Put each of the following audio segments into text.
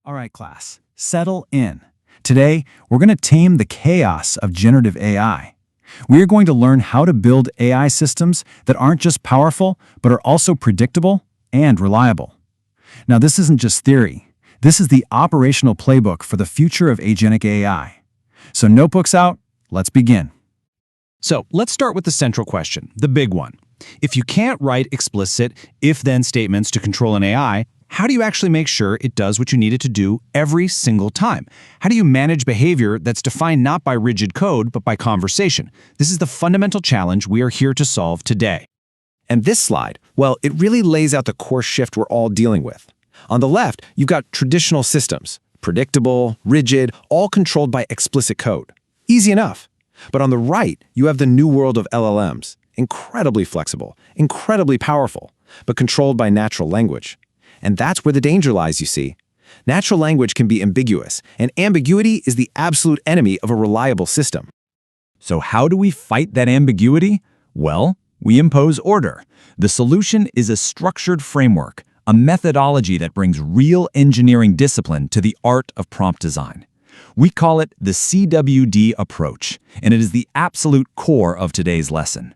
All right, class, settle in. Today, we're going to tame the chaos of generative AI. We are going to learn how to build AI systems that aren't just powerful, but are also predictable and reliable. Now, this isn't just theory. This is the operational playbook for the future of agentic AI. So notebooks out, let's begin. So let's start with the central question, the big one. If you can't write explicit if-then statements to control an AI, how do you actually make sure it does what you need it to do every single time? How do you manage behavior that's defined not by rigid code, but by conversation? This is the fundamental challenge we are here to solve today. And this slide, well, it really lays out the core shift we're all dealing with. On the left, you've got traditional systems, predictable, rigid, all controlled by explicit code. Easy enough. But on the right, you have the new world of LLMs, incredibly flexible, incredibly powerful, but controlled by natural language. And that's where the danger lies, you see. Natural language can be ambiguous, and ambiguity is the absolute enemy of a reliable system. So how do we fight that ambiguity? Well, we impose order. The solution is a structured framework, a methodology that brings real engineering discipline to the art of prompt design. We call it the CWD Approach, and it is the absolute core of today's lesson.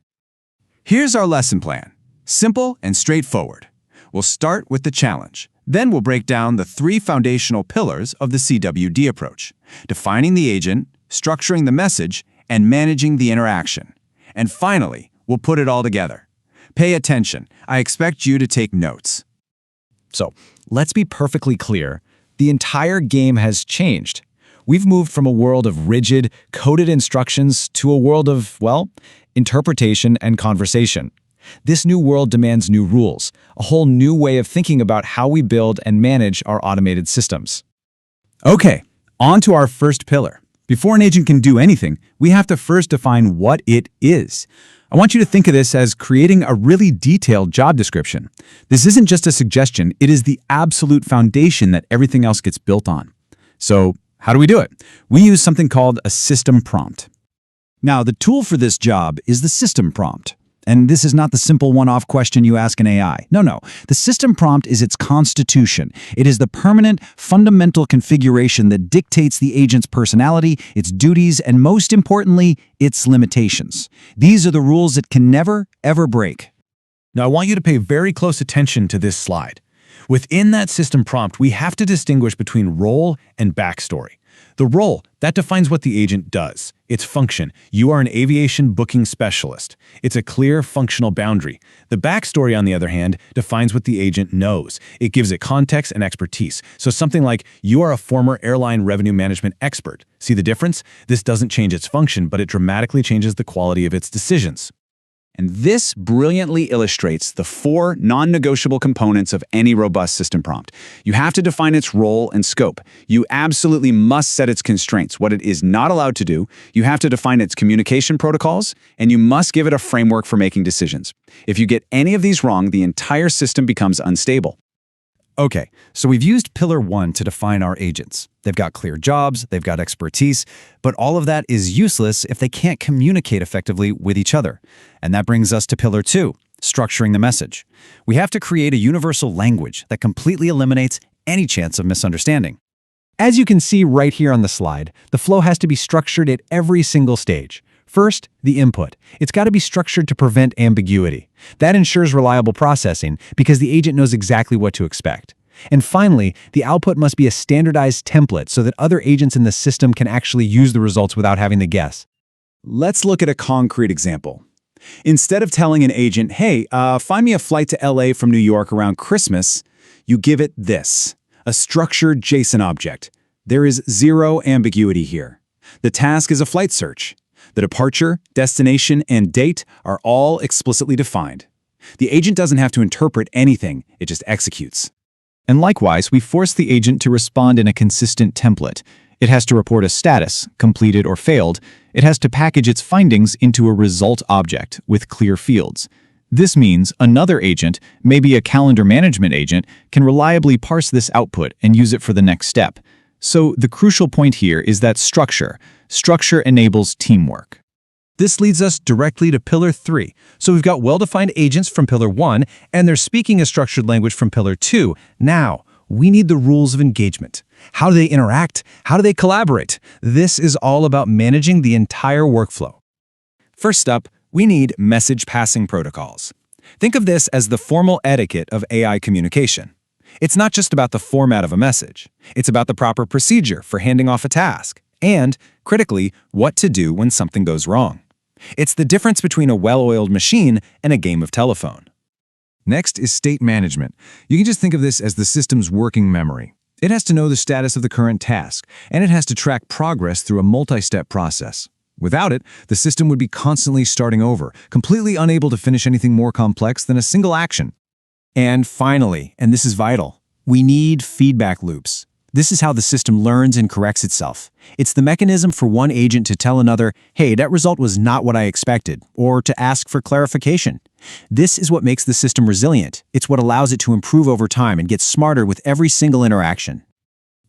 Here's our lesson plan. Simple and straightforward. We'll start with the challenge. Then we'll break down the three foundational pillars of the CWD approach: defining the agent, structuring the message, and managing the interaction. And finally, we'll put it all together. Pay attention. I expect you to take notes. So, let's be perfectly clear. The entire game has changed. We've moved from a world of rigid, coded instructions to a world of, well, interpretation and conversation. This new world demands new rules, a whole new way of thinking about how we build and manage our automated systems. Okay, on to our first pillar. Before an agent can do anything, we have to first define what it is. I want you to think of this as creating a really detailed job description. This isn't just a suggestion, it is the absolute foundation that everything else gets built on. So, how do we do it? We use something called a system prompt. Now, the tool for this job is the system prompt. And this is not the simple one-off question you ask an AI. No. The system prompt is its constitution. It is the permanent, fundamental configuration that dictates the agent's personality, its duties, and most importantly, its limitations. These are the rules it can never, ever break. Now, I want you to pay very close attention to this slide. Within that system prompt, we have to distinguish between role and backstory. The role, that defines what the agent does. Its function, you are an aviation booking specialist. It's a clear functional boundary. The backstory, on the other hand, defines what the agent knows. It gives it context and expertise. So something like, you are a former airline revenue management expert. See the difference? This doesn't change its function, but it dramatically changes the quality of its decisions. And this brilliantly illustrates the four non-negotiable components of any robust system prompt. You have to define its role and scope. You absolutely must set its constraints, what it is not allowed to do. You have to define its communication protocols, and you must give it a framework for making decisions. If you get any of these wrong, the entire system becomes unstable. Okay, so we've used Pillar 1 to define our agents. They've got clear jobs, they've got expertise, but all of that is useless if they can't communicate effectively with each other. And that brings us to Pillar 2, structuring the message. We have to create a universal language that completely eliminates any chance of misunderstanding. As you can see right here on the slide, the flow has to be structured at every single stage. First, the input. It's got to be structured to prevent ambiguity. That ensures reliable processing because the agent knows exactly what to expect. And finally, the output must be a standardized template so that other agents in the system can actually use the results without having to guess. Let's look at a concrete example. Instead of telling an agent, hey, find me a flight to LA from New York around Christmas, you give it this, a structured JSON object. There is zero ambiguity here. The task is a flight search. The departure, destination, and date are all explicitly defined. The agent doesn't have to interpret anything, it just executes. And likewise, we force the agent to respond in a consistent template. It has to report a status, completed or failed. It has to package its findings into a result object with clear fields. This means another agent, maybe a calendar management agent, can reliably parse this output and use it for the next step. So the crucial point here is that structure. Structure enables teamwork. This leads us directly to Pillar 3. So we've got well-defined agents from Pillar 1, and they're speaking a structured language from Pillar 2. Now, We need the rules of engagement. How do they interact? How do they collaborate? This is all about managing the entire workflow. First up, we need message passing protocols. Think of this as the formal etiquette of AI communication. It's not just about the format of a message. It's about the proper procedure for handing off a task, and, critically, what to do when something goes wrong. It's the difference between a well-oiled machine and a game of telephone. Next is state management. You can just think of this as the system's working memory. It has to know the status of the current task, and it has to track progress through a multi-step process. Without it, the system would be constantly starting over, completely unable to finish anything more complex than a single action. And finally, and this is vital, we need feedback loops. This is how the system learns and corrects itself. It's the mechanism for one agent to tell another, hey, that result was not what I expected, or to ask for clarification. This is what makes the system resilient. It's what allows it to improve over time and get smarter with every single interaction.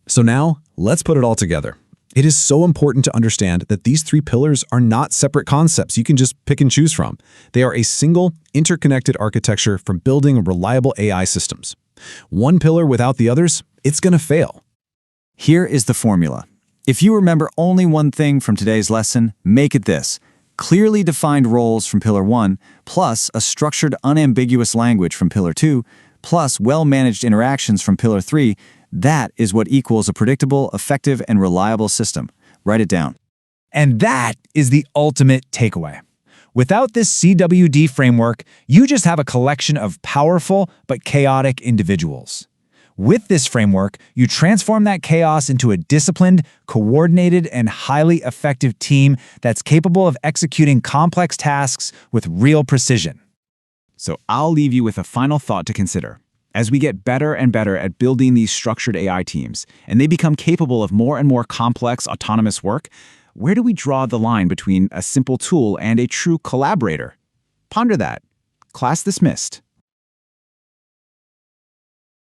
So now, let's put it all together. It is so important to understand that these three pillars are not separate concepts you can just pick and choose from. They are a single, interconnected architecture for building reliable AI systems. One pillar without the others, it's going to fail. Here is the formula. If you remember only one thing from today's lesson, make it this. Clearly defined roles from Pillar 1, plus a structured, unambiguous language from Pillar 2, plus well-managed interactions from Pillar 3, that is what equals a predictable, effective, and reliable system. Write it down. And that is the ultimate takeaway. Without this CWD framework, you just have a collection of powerful but chaotic individuals. With this framework, you transform that chaos into a disciplined, coordinated, and highly effective team that's capable of executing complex tasks with real precision. So I'll leave you with a final thought to consider. As we get better and better at building these structured AI teams, and they become capable of more and more complex autonomous work, where do we draw the line between a simple tool and a true collaborator? Ponder that. Class dismissed.